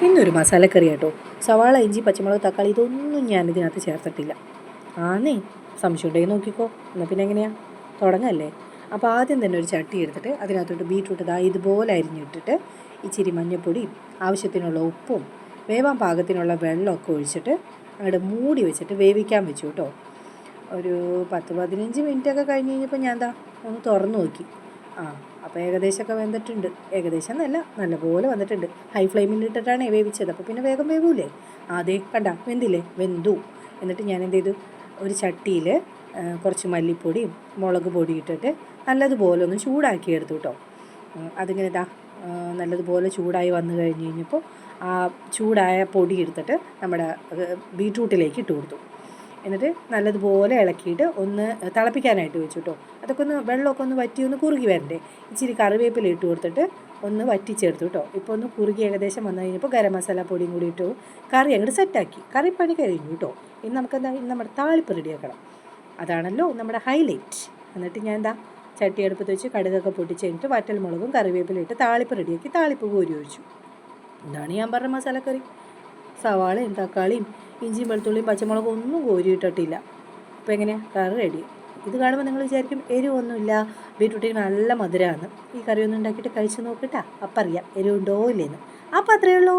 ഇന്നൊരു മസാലക്കറി കേട്ടോ. സവാള, ഇഞ്ചി, പച്ചമുളക്, തക്കാളി ഇതൊന്നും ഞാനിതിനകത്ത് ചേർത്തിട്ടില്ല. ആന്നേ, സംശയം ഉണ്ടെങ്കിൽ നോക്കിക്കോ. എന്നാൽ പിന്നെ എങ്ങനെയാണ് തുടങ്ങല്ലേ. അപ്പോൾ ആദ്യം തന്നെ ഒരു ചട്ടി എടുത്തിട്ട് അതിനകത്തോട്ട് ബീറ്റ്റൂട്ട് ഇതുപോലെ അരിഞ്ഞിട്ടിട്ട് ഇച്ചിരി മഞ്ഞൾപ്പൊടിയും ആവശ്യത്തിനുള്ള ഉപ്പും വേവാൻ പാകത്തിനുള്ള വെള്ളമൊക്കെ ഒഴിച്ചിട്ട് അങ്ങോട്ട് മൂടി വെച്ചിട്ട് വേവിക്കാൻ വെച്ചു കേട്ടോ. ഒരു 10-15 മിനിറ്റൊക്കെ കഴിഞ്ഞ് കഴിഞ്ഞപ്പോൾ ഞാൻ ഒന്ന് തുറന്നു നോക്കി. അപ്പോൾ ഏകദേശമൊക്കെ വെന്തിട്ടുണ്ട്. ഏകദേശം എന്നല്ല, നല്ലപോലെ വന്നിട്ടുണ്ട്. ഹൈ ഫ്ലെയിമിലിട്ടിട്ടാണ് വേവിച്ചത്. അപ്പോൾ പിന്നെ വേഗം വേവൂലേ. അതേ കണ്ട വെന്തില്ലേ, വെന്തു. എന്നിട്ട് ഞാൻ എന്ത് ചെയ്തു, ഒരു ചട്ടിയിൽ കുറച്ച് മല്ലിപ്പൊടിയും മുളക് പൊടി ഇട്ടിട്ട് നല്ലതുപോലെ ഒന്ന് ചൂടാക്കി എടുത്തു കേട്ടോ. അതിങ്ങനെ നല്ലതുപോലെ ചൂടായി വന്നു കഴിഞ്ഞപ്പോൾ ആ ചൂടായ പൊടി എടുത്തിട്ട് നമ്മുടെ ബീറ്റ്റൂട്ടിലേക്ക് ഇട്ട് കൊടുത്തു. എന്നിട്ട് നല്ലതുപോലെ ഇളക്കിയിട്ട് ഒന്ന് തിളപ്പിക്കാനായിട്ട് വെച്ചു കേട്ടോ. അതൊക്കെ ഒന്ന് വെള്ളമൊക്കെ ഒന്ന് വറ്റി ഒന്ന് കുറുകി വരണ്ടേ. ഇച്ചിരി കറിവേപ്പില ഇട്ട് കൊടുത്തിട്ട് ഒന്ന് വറ്റിച്ചെടുത്തു കേട്ടോ. ഇപ്പോൾ ഒന്ന് കുറുകി ഏകദേശം വന്നു കഴിഞ്ഞപ്പോൾ ഗരം മസാല പൊടിയും കൂടി ഇട്ടു കറി അങ്ങോട്ട് സെറ്റാക്കി. കറിപ്പണി കഴിഞ്ഞു കേട്ടോ. ഇനി നമുക്കെന്താ, ഇന്ന് നമ്മുടെ താളിപ്പ് റെഡിയാക്കണം. അതാണല്ലോ നമ്മുടെ ഹൈലൈറ്റ്. എന്നിട്ട് ഞാൻ ചട്ടി അടുപ്പത്ത് വെച്ച് കടുകൊക്കെ പൊട്ടിച്ച് കഴിഞ്ഞിട്ട് വറ്റൽ മുളകും കറിവേപ്പില ഇട്ട് താളിപ്പ് റെഡിയാക്കി താളിപ്പ് കോരി ഒഴിച്ചു. ഇതാണ് ഞാൻ പറഞ്ഞ മസാലക്കറി. സവാളയും തക്കാളിയും ഇഞ്ചിയും വെളുത്തുള്ളിയും പച്ചമുളകും ഒന്നും കോരിയിട്ടിട്ടില്ല. അപ്പോൾ എങ്ങനെയാണ് കറി റെഡി. ഇത് കാണുമ്പോൾ നിങ്ങൾ വിചാരിക്കും എരിവൊന്നുമില്ല, ബീറ്റ്റൂട്ടിന് നല്ല മധുരമാണ്. ഈ കറി ഒന്നും ഉണ്ടാക്കിയിട്ട് കഴിച്ച് നോക്കിട്ടാ അപ്പം അറിയാം എരിവുണ്ടോ ഇല്ലേന്ന്. അപ്പോൾ അത്രയേ ഉള്ളൂ.